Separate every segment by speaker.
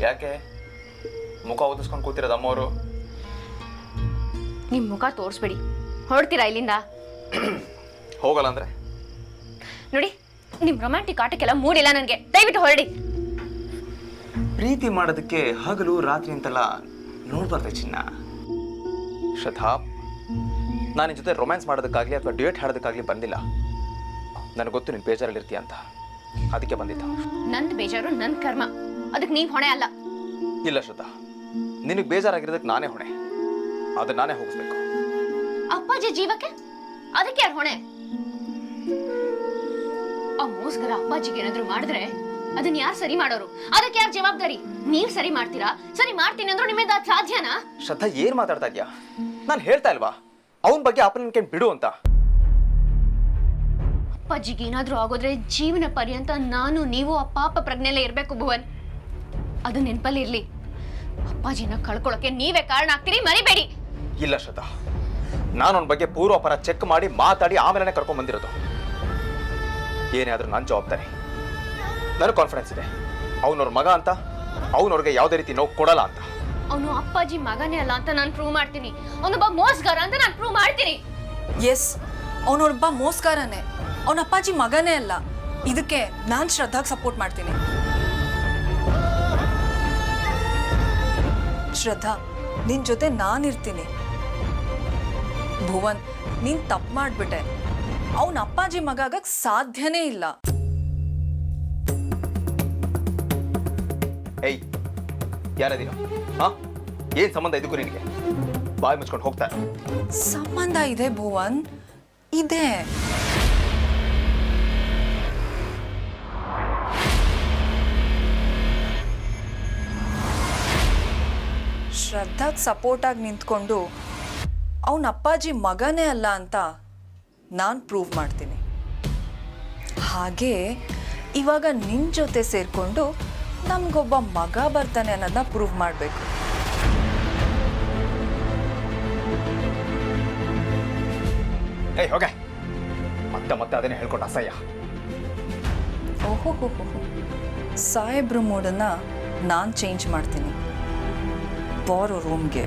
Speaker 1: ಯಾಕೆ ಮುಖ ಓದಿಸ್ಕೊಂಡು ಕೂತಿರೋದು ಅಮ್ಮವರು?
Speaker 2: ನಿಮ್ಮ ಮುಖ ತೋರಿಸ್ಬೇಡಿ, ಹೊರಡ್ತೀರಾ ಇಲ್ಲಿಂದ?
Speaker 1: ಹೋಗಲ್ಲ ಅಂದ್ರೆ
Speaker 2: ನೋಡಿ, ನಿಮ್ಮ ರೊಮ್ಯಾಂಟಿಕ್ ಆಟಕ್ಕೆಲ್ಲ ಮೂಡಿಲ್ಲ ನನಗೆ, ದಯವಿಟ್ಟು ಹೊರಡಿ.
Speaker 1: ಪ್ರೀತಿ ಮಾಡೋದಕ್ಕೆ ಹಗಲು ರಾತ್ರಿ ಅಂತೆಲ್ಲ ನೋಡ್ಬಾರ್ದೆ ಚಿನ್ನ. ಶ್ರದ್ಧಾ, ನಾನು ನಿನ್ನ ಜೊತೆ ರೊಮ್ಯಾನ್ಸ್ ಮಾಡೋದಕ್ಕಾಗಲಿ ಅಥವಾ ಡ್ಯೂಯೆಟ್ ಹಾಡೋದಕ್ಕಾಗಲಿ ಬಂದಿಲ್ಲ. ನನಗೆ ಗೊತ್ತು ನೀನು ಬೇಜಾರಲ್ಲಿರ್ತೀಯ ಅಂತ, ಅದಕ್ಕೆ ಬಂದಿದ್ದ.
Speaker 2: ನಂದು ಬೇಜಾರು ನನ್ನ ಕರ್ಮ, ಅದಕ್ಕೆ ನೀವು ಹೊಣೆ ಅಲ್ಲ.
Speaker 1: ಇಲ್ಲ ಶ್ರದ್ಧಾ, ನಿನಗೆ ಬೇಜಾರಾಗಿರೋದಕ್ಕೆ ನಾನೇ ಹೊಣೆ, ಅದನ್ನ ನಾನೇ ಹೋಗಿಸ್ಬೇಕು.
Speaker 2: ಅಪ್ಪಾಜಿ ಜೀವಕ್ಕೆ ಅದಕ್ಕೆ ಯಾರು ಹೊಣೆ? ಆ ಮೋಸ್ಗರ ಅಪ್ಪಾಜಿಗೆ ಏನಾದ್ರು ಮಾಡಿದ್ರೆ ಅದನ್ನ ಯಾರು ಸರಿ ಮಾಡೋರು? ಅದಕ್ಕೆ ಯಾರು ಜವಾಬ್ದಾರಿ? ನೀವ್ ಸರಿ ಮಾಡ್ತೀರಾ? ಸರಿ ಮಾಡ್ತೀನಿ ಅಂದ್ರು ನಿಮ್ಮಿಂದ ಅದು ಸಾಧ್ಯನಾ?
Speaker 1: ಶ್ರದ್ಧಾ, ಏನ್ ಮಾತಾಡ್ತಾ ಇದ್ಯಾ? ನಾನು ಹೇಳ್ತಾ ಇಲ್ವಾ ಅವನ ಬಗ್ಗೆ ಅಪ್ಪನ ಬಿಡು ಅಂತ?
Speaker 2: ಅಪ್ಪಾಜಿಗೆ ಏನಾದ್ರೂ ಆಗೋದ್ರೆ ಜೀವನ ಪರ್ಯಂತ ನಾನು ನೀವು ಆ ಪಾಪ ಪ್ರಜ್ಞೆಲ್ಲೇ ಇರ್ಬೇಕು ಭುವನ್. ಅದು ನೆನಪಲ್ಲಿ ಇರ್ಲಿ. ಅಪ್ಪಾಜಿನ ಕಳ್ಕೊಳಕ್ಕೆ ನೀವೇ ಕಾರಣ ಆಗ್ತೀರಿ, ಮರಿಬೇಡಿ.
Speaker 1: ಇಲ್ಲ ಶ್ರದ್ಧಾ, ನಾನು ಅವನ ಬಗ್ಗೆ ಪೂರ್ವಾಪರ ಚೆಕ್ ಮಾಡಿ ಮಾತಾಡಿ ಆಮೇಲೆ ಕರ್ಕೊಂಡ್ ಬಂದಿರೋದು. ಏನೇ ಆದ್ರೂ ನನ್ನ ಜವಾಬ್ದಾರಿ. ನನಗೆ ಕಾನ್ಫಿಡೆನ್ಸ್ ಇದೆ, ಅವನವ್ರ ಮಗ ಅಂತ, ಅವನವ್ರಿಗೆ ಯಾವುದೇ ರೀತಿ ನೋವು ಕೊಡಲ್ಲ ಅಂತ.
Speaker 2: ಅವನು ಅಪ್ಪಾಜಿ ಮಗನೇ ಅಲ್ಲ ಅಂತ ನಾನು ಪ್ರೂವ್ ಮಾಡ್ತೀನಿ. ಅವನೊಬ್ಬ ಮೋಸ್ಗಾರ ಅಂತ ನಾನು ಪ್ರೂವ್ ಮಾಡ್ತೀನಿ.
Speaker 3: ಎಸ್, ಅವನೊಬ್ಬ ಮೋಸ್ಗಾರನೇ, ಅವನ ಅಪ್ಪಾಜಿ ಮಗನೇ ಅಲ್ಲ. ಇದಕ್ಕೆ ನಾನು ಶ್ರದ್ಧಾಗ್ ಸಪೋರ್ಟ್ ಮಾಡ್ತೀನಿ. ಶ್ರದ್ಧಾ, ನಿನ್ ಜೊತೆ ನಾನಿರ್ತೀನಿ. ಭುವನ್, ನೀನ್ ತಪ್ಪು ಮಾಡ್ಬಿಟ್ಟೆ. ಅವನ ಅಪ್ಪಾಜಿ ಮಗ ಆಗಕ್ ಸಾಧ್ಯನೇ ಇಲ್ಲ.
Speaker 1: ಏಯ್, ಯಾರದೀನ? ಹಾ, ಏನ್ ಸಂಬಂಧ ಇದಕ್ಕೂ ನಿನಗೆ? ಬಾಯಿ ಮುಚ್ಕೊಂಡು ಹೋಗ್ತಾ.
Speaker 3: ಸಂಬಂಧ ಇದೆ ಭುವನ್, ಇದೆ. ಶ್ರದ್ಧಾಗ್ ಸಪೋರ್ಟ್ ಆಗಿ ನಿಂತ್ಕೊಂಡು ಅವನ ಅಪ್ಪಾಜಿ ಮಗನೇ ಅಲ್ಲ ಅಂತ ನಾನು ಪ್ರೂವ್ ಮಾಡ್ತೀನಿ. ಹಾಗೆ ಇವಾಗ ನಿನ್ನ ಜೊತೆ ಸೇರಿಕೊಂಡು ನಮಗೊಬ್ಬ ಮಗ ಬರ್ತಾನೆ ಅನ್ನೋದನ್ನ ಪ್ರೂವ್ ಮಾಡಬೇಕು.
Speaker 1: ಏಯ್ ಹೋಗೆ, ಮತ್ತೆ ಮತ್ತೆ ಅದನ್ನೇ ಹೇಳ್ಕೊಟ್ಟು ಅಸಹ್ಯ.
Speaker 3: ಓಹೋ, ಸಾಹೇಬ್ರ ಮೂಡನ್ನ ನಾನು ಚೇಂಜ್ ಮಾಡ್ತೀನಿ. ಬಾರೋ ರೂಮ್ಗೆ.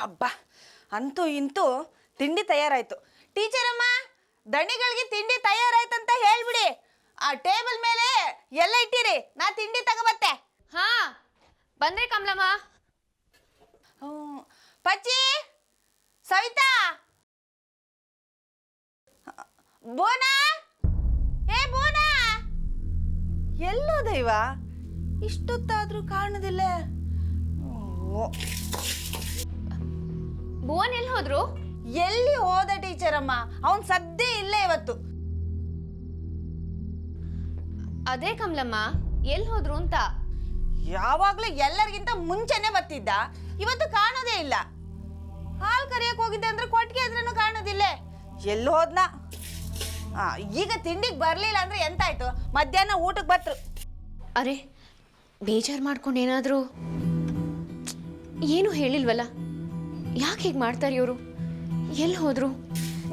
Speaker 4: ಅಬ್ಬಾ, ಅಂತೂ ಇಂತೂ ತಿಂಡಿ ತಯಾರಾಯ್ತು. ಟೀಚರ್ ಅಮ್ಮ, ದಣಿಗಳಿಗೆ ತಿಂಡಿ ತಯಾರಾಯ್ತಂತ ಹೇಳ್ಬಿಡಿ. ಆ ಟೇಬಲ್ ಮೇಲೆ ಎಲ್ಲ ಇಟ್ಟಿರಿ, ನಾ ತಿಂಡಿ ತಗೋಬತ್ತೆ.
Speaker 2: ಹಾ, ಬಂದ್ರೆ ಕಮಲಮ್ಮ.
Speaker 4: ಪಚ್ಚಿ, ಸವಿತಾ, ಬೋನಾ, ಏ ಬೋನಾ, ಎಲ್ಲೋ ದೈವ, ಇಷ್ಟೊತ್ತಾದ್ರೂ ಕಾಣೋದಿಲ್ಲ.
Speaker 2: ಭುವನ್ ಎಲ್ಲಿ ಹೋದ್ರು?
Speaker 4: ಎಲ್ಲಿ ಹೋದ ಟೀಚರ್ ಅಮ್ಮ? ಅವನ್ ಸದ್ದೇ ಇಲ್ಲೇ ಇವತ್ತು.
Speaker 2: ಅದೇ ಕಮಲಮ್ಮ, ಎಲ್ಲಿ ಹೋದ್ರು ಅಂತ.
Speaker 4: ಯಾವಾಗ್ಲೂ ಎಲ್ಲರಿಗಿಂತ ಮುಂಚೆನೆ ಬರ್ತಿದ್ದ, ಇವತ್ತು ಕಾಣೋದೇ ಇಲ್ಲ. ಹಾಲ್ ಕರಿಯಕ್ ಹೋಗಿದ್ದೆ ಅಂದ್ರೆ ಕೊಟ್ಟಿಗೆ ಆದ್ರೂ ಕಾಣೋದಿಲ್ಲ. ಎಲ್ಲಿ ಹೋದ್ನ? ಈಗ ತಿಂಡಿಗೆ ಬರ್ಲಿಲ್ಲ ಅಂದ್ರೆ ಎಂತಾಯ್ತು? ಮಧ್ಯಾಹ್ನ ಊಟಕ್ಕೆ ಬತ್ರು.
Speaker 2: ಅರೆ, ಬೇಜಾರು ಮಾಡ್ಕೊಂಡು ಏನಾದರೂ ಏನು ಹೇಳಿಲ್ವಲ್ಲ? ಯಾಕೆ ಹೀಗೆ ಮಾಡ್ತಾರೆ ಇವರು? ಎಲ್ಲಿ ಹೋದ್ರು?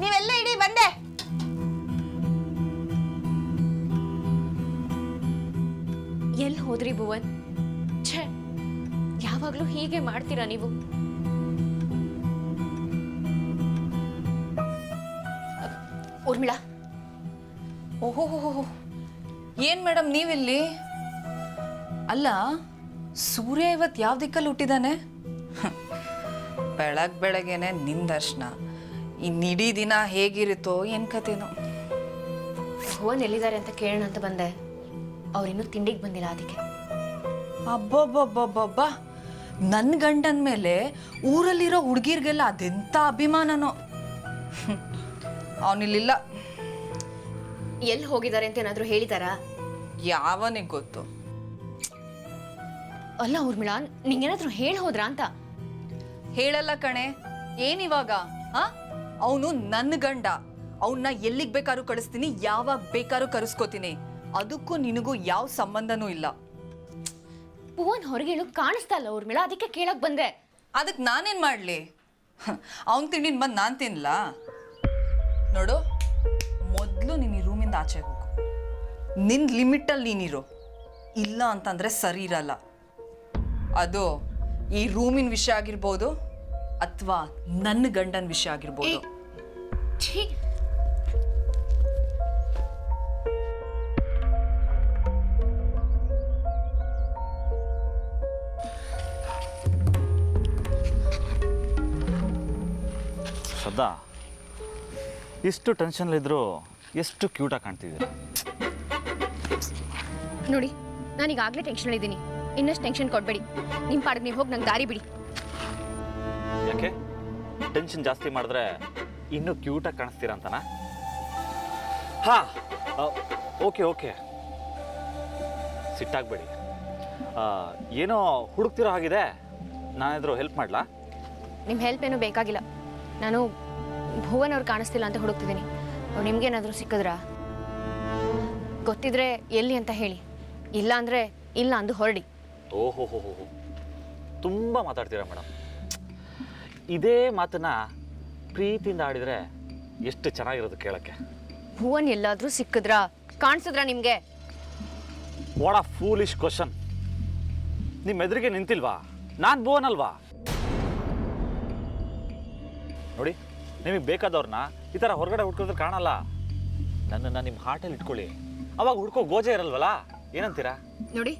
Speaker 4: ನೀವೆಲ್ಲ ಇಡೀ ಬಂದೆ.
Speaker 2: ಎಲ್ಲಿ ಹೋದ್ರಿ ಭುವನ್? ಛೇ, ಯಾವಾಗ್ಲೂ ಹೀಗೆ ಮಾಡ್ತೀರಾ ನೀವು? ಊರ್ಮಿಳಾ.
Speaker 3: ಓಹೋ, ಏನ್ ಮೇಡಮ್ ನೀವಿಲ್ಲಿ? ಅಲ್ಲ, ಸೂರ್ಯ ಇವತ್ತು ಯಾವ ದಿಕ್ಕಲ್ಲಿ ಹುಟ್ಟಿದಾನೆ? ಬೆಳಗ್ಗೆನೆ ನಿನ್ನ ದರ್ಶನ. ಇನ್ನಿಡೀ ದಿನ ಹೇಗಿರುತ್ತೋ ಏನ್ ಕತೆನೋ.
Speaker 2: ಭುವನ್ ಎಲ್ಲಿದ್ದಾರೆ ಅಂತ ಕೇಳೋಣ ಅಂತ ಬಂದೆ. ಅವ್ರಿನ್ನೂ ತಿಂಡಿಗೆ ಬಂದಿಲ್ಲ, ಅದಕ್ಕೆ.
Speaker 3: ಅಬ್ಬಬ್ಬಬ್ಬಬ್ಬ, ನನ್ನ ಗಂಡನ ಮೇಲೆ ಊರಲ್ಲಿರೋ ಹುಡುಗಿರ್ಗೆಲ್ಲ ಅದೆಂತ ಅಭಿಮಾನನೋ. ಅವನಿಲ್ಲಿಲ್ಲ.
Speaker 2: ಎಲ್ಲಿ ಹೋಗಿದ್ದಾರೆ ಅಂತ ಏನಾದರೂ ಹೇಳಿದಾರಾ?
Speaker 3: ಯಾವನಿಗೆ ಗೊತ್ತು?
Speaker 2: ಅಲ್ಲ ಊರ್ಮಿಳಾ, ನಿಂಗೇನಾದ್ರೂ ಹೇಳಿ ಹೋದ್ರಾ ಅಂತ.
Speaker 3: ಹೇಳಲ್ಲ ಕಣೆ. ಏನಿವಾಗ? ಅವನು ನನ್ನ ಗಂಡ. ಅವನ್ನ ಎಲ್ಲಿಗೆ ಬೇಕಾದ್ರೂ ಕಳಿಸ್ತೀನಿ, ಯಾವಾಗ ಬೇಕಾದ್ರೂ ಕರೆಸ್ಕೋತೀನಿ. ಅದಕ್ಕೂ ನಿನಗೂ ಯಾವ ಸಂಬಂಧನೂ ಇಲ್ಲ.
Speaker 2: ಭುವನ್ ಹೊರಗೆ ಹೇಳು ಕಾಣಿಸ್ತಾ ಇಲ್ಲ ಊರ್ಮಿಳ, ಅದಕ್ಕೆ ಕೇಳಕ್ ಬಂದೆ.
Speaker 3: ಅದಕ್ಕೆ ನಾನೇನು ಮಾಡಲಿ? ಅವನ ತಿಂಡಿನ ಬಂದು ನಾನು ತಿನ್ನಲ್ಲ. ನೋಡು, ಮೊದಲು ನೀನು ಈ ರೂಮಿಂದ ಆಚೆ ಹೋಗು. ನಿನ್ನ ಲಿಮಿಟಲ್ಲಿ ನೀನಿರು. ಇಲ್ಲ ಅಂತಂದರೆ ಸರಿ ಇರಲ್ಲ. ಅದು ಈ ರೂಮಿನ ವಿಷಯ ಆಗಿರ್ಬೋದು ಅಥವಾ ನನ್ನ ಗಂಡನ ವಿಷಯ ಆಗಿರ್ಬೋದು.
Speaker 2: ಛೀ,
Speaker 5: ಶ್ರದ್ಧಾ, ಇಷ್ಟು ಟೆನ್ಷನ್ಲಿದ್ರು ಎಷ್ಟು ಕ್ಯೂಟಾಗಿ ಕಾಣ್ತಿದ್ದೀರ.
Speaker 2: ನೋಡಿ ನಾನೀಗಾಗಲೇ ಟೆನ್ಷನ್ ಇದ್ದೀನಿ, ಇನ್ನಷ್ಟು ಟೆನ್ಷನ್ ಕೊಡಬೇಡಿ. ನಿಮ್ಮ ಪಾಡಿಗೆ ನೀವು ಹೋಗಿ ನಂಗೆ ದಾರಿ ಬಿಡಿ.
Speaker 5: ಯಾಕೆ ಟೆನ್ಷನ್ ಜಾಸ್ತಿ ಮಾಡಿದ್ರೆ ಇನ್ನೂ ಕ್ಯೂಟಾಗಿ ಕಾಣಿಸ್ತೀರ ಅಂತನಾ? ಹಾಂ, ಓಕೆ ಓಕೆ, ಸಿಟ್ಟಾಗಬೇಡಿ. ಏನೋ ಹುಡುಕ್ತಿರೋ ಹಾಗಿದೆ, ನಾನೇನಾದರೂ ಹೆಲ್ಪ್ ಮಾಡಲಾ?
Speaker 2: ನಿಮ್ಮ ಹೆಲ್ಪ್ ಏನೂ ಬೇಕಾಗಿಲ್ಲ. ನಾನು ಭುವನ್ ಅವ್ರು ಕಾಣಿಸ್ತಿಲ್ಲ ಅಂತ ಹುಡುಕ್ತಿದ್ದೀನಿ. ಅವ್ರು ನಿಮ್ಗೇನಾದರೂ ಸಿಕ್ಕಿದ್ರಾ? ಗೊತ್ತಿದ್ರೆ ಎಲ್ಲಿ ಅಂತ ಹೇಳಿ, ಇಲ್ಲ ಅಂದರೆ ಇಲ್ಲ ಅಂದು ಹೊರಡಿ.
Speaker 5: ಓಹೋ ಹೋ ಹೋ, ತುಂಬ ಮಾತಾಡ್ತೀರಾ ಮೇಡಮ್. ಇದೇ ಮಾತನ್ನ ಪ್ರೀತಿಯಿಂದ ಆಡಿದರೆ ಎಷ್ಟು ಚೆನ್ನಾಗಿರೋದು ಕೇಳೋಕ್ಕೆ.
Speaker 2: ಭುವನ್ ಎಲ್ಲಾದರೂ ಸಿಕ್ಕಿದ್ರಾ, ಕಾಣಿಸಿದ್ರಾ ನಿಮಗೆ?
Speaker 5: What a foolish question. ನಿಮ್ಮ ಎದುರಿಗೆ ನಿಂತಿಲ್ವಾ? ನಾನು ಭುವನ್ ಅಲ್ವಾ? ನೋಡಿ, ನಿಮಗೆ ಬೇಕಾದವ್ರನ್ನ ಈ ಥರ ಹೊರಗಡೆ ಹುಡ್ಕೋದ್ರೆ ಕಾಣಲ್ಲ. ನನ್ನನ್ನು ನಿಮ್ಮ ಹಾರ್ಟಲ್ಲಿ ಇಟ್ಕೊಳ್ಳಿ, ಅವಾಗ ಹುಡ್ಕೋ ಗೋಜೆ ಇರಲ್ವಲ್ಲ. ಏನಂತೀರಾ?
Speaker 2: ನೋಡಿ,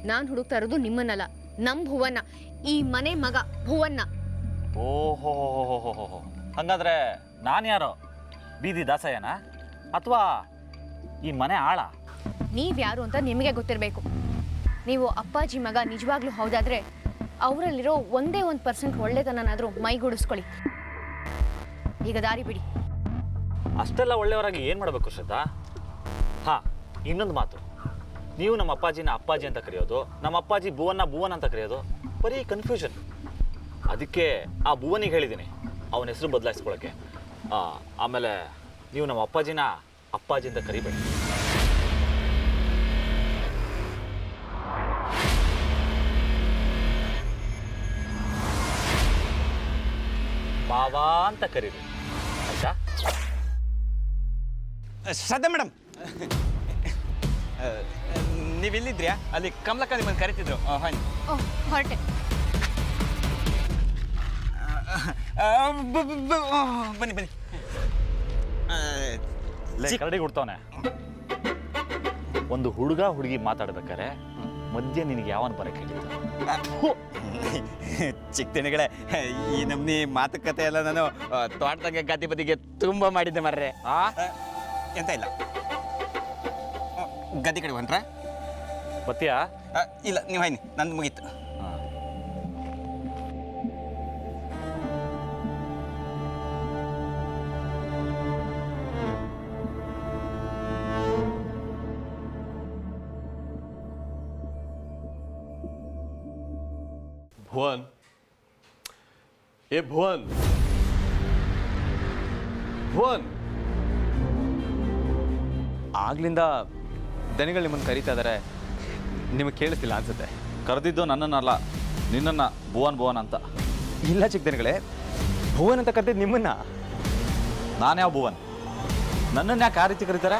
Speaker 2: ನಾನು ಹುಡುಕ್ತಾ ಇರೋದು ನಿಮ್ಮನ್ನಲ್ಲ, ನಮ್ಮ ಭುವನ್ನ, ಈ ಮನೆ ಮಗ ಭುವನ್ನ.
Speaker 5: ಓಹೋ, ಹಂಗಾದ್ರೆ ನಾನು ಯಾರೋ ಬೀದಿ ದಾಸಯ್ಯನ ಅಥವಾ ಈ ಮನೆ ಆಳ?
Speaker 2: ನೀವ್ಯಾರು ಅಂತ ನಿಮಗೆ ಗೊತ್ತಿರಬೇಕು. ನೀವು ಅಪ್ಪಾಜಿ ಮಗ ನಿಜವಾಗ್ಲೂ ಹೌದಾದ್ರೆ ಅವರಲ್ಲಿರೋ ಒಂದೇ 1% ಒಳ್ಳೆತನನಾದರೂ ಮೈಗೂಡಿಸ್ಕೊಳ್ಳಿ. ಈಗ ದಾರಿ ಬಿಡಿ.
Speaker 5: ಅಷ್ಟೆಲ್ಲ ಒಳ್ಳೆಯವರಾಗಿ ಏನು ಮಾಡಬೇಕು ಶ್ರದ್ಧಾ? ಹಾಂ, ಇನ್ನೊಂದು ಮಾತು. ನೀವು ನಮ್ಮ ಅಪ್ಪಾಜಿನ ಅಪ್ಪಾಜಿ ಅಂತ ಕರೆಯೋದು, ನಮ್ಮ ಅಪ್ಪಾಜಿ ಭುವನ್ ಅಂತ ಕರೆಯೋದು, ಬರೀ ಕನ್ಫ್ಯೂಷನ್. ಅದಕ್ಕೆ ಆ ಭುವನಿಗೆ ಹೇಳಿದ್ದೀನಿ ಅವನ ಹೆಸರು ಬದಲಾಯಿಸ್ಕೊಳ್ಳೋಕ್ಕೆ. ಆಮೇಲೆ ನೀವು ನಮ್ಮ ಅಪ್ಪಾಜಿನ ಅಪ್ಪಾಜಿ ಅಂತ ಕರಿಬೇಡಿ. ಬಾವಾ ಅಂತ ಕರೀರಿ, ಆಯ್ತಾ?
Speaker 1: ಶ್ರದ್ಧಾ ಮೇಡಮ್, ನೀವಿಲ್ಲಿದ್ರ್ಯಾ? ಅಲ್ಲಿ ಕಮಲಕ್ಕ ನಿಮ್ಮನ್ನು ಕರಿತಿದ್ರು. ಹಾಂ,
Speaker 2: ಓಹ್, ಹೊರಟೆ.
Speaker 1: ಬನ್ನಿ ಬನ್ನಿ.
Speaker 5: ಕರಡಿ ಕೊಡ್ತಾವನೆ. ಒಂದು ಹುಡುಗಿ ಮಾತಾಡ್ಬೇಕಾರೆ ಮಧ್ಯೆ ನಿನಗೆ ಯಾವನ್ ಬರಕ್ಕೆ ಹೇಳಿದ್ದು?
Speaker 1: ಚಿಕ್ಕ ತಿಂಡಿಗಳೇ, ಈ ನಮ್ನಿ ಮಾತುಕತೆ ಎಲ್ಲ ನಾನು ತೋಟದಾಗ ಗದ್ದೆ ಬದಿಗೆ ತುಂಬ ಮಾಡಿದ್ದೆ ಮರ್ರೆ. ಎಂತ ಇಲ್ಲ, ಗದ್ದೆ ಕಡೆ ಹೊಂಟ್ರ?
Speaker 5: ಬತ್ತೀಯಾ?
Speaker 1: ಇಲ್ಲ, ನೀವು ಹೈನಿ, ನಂದು ಮುಗೀತು.
Speaker 6: ಭುವನ್, ಏ ಭುವನ್, ಭುವನ್.
Speaker 1: ಆಗ್ಲಿಂದ ದನಿಗಳು ನಿಮ್ಮನ್ನು ಕರೀತಾ ಇದ್ದಾರೆ, ನಿಮಗೆ ಕೇಳಿಸ್ತಿಲ್ಲ ಅನ್ಸುತ್ತೆ.
Speaker 5: ಕರೆದಿದ್ದು ನನ್ನನ್ನಲ್ಲ, ನಿನ್ನನ್ನು. ಭುವನ್ ಅಂತ.
Speaker 1: ಇಲ್ಲ ಚಿಕ್ಕ ದನಿಗಳೇ, ಭುವನ್ ಅಂತ ಕರೆದಿದ್ದು ನಿಮ್ಮನ್ನ.
Speaker 5: ನಾನು ಯಾವ ಭುವನ್? ನನ್ನನ್ನು ಯಾಕೆ ಆ ರೀತಿ ಕರೀತಾರೆ?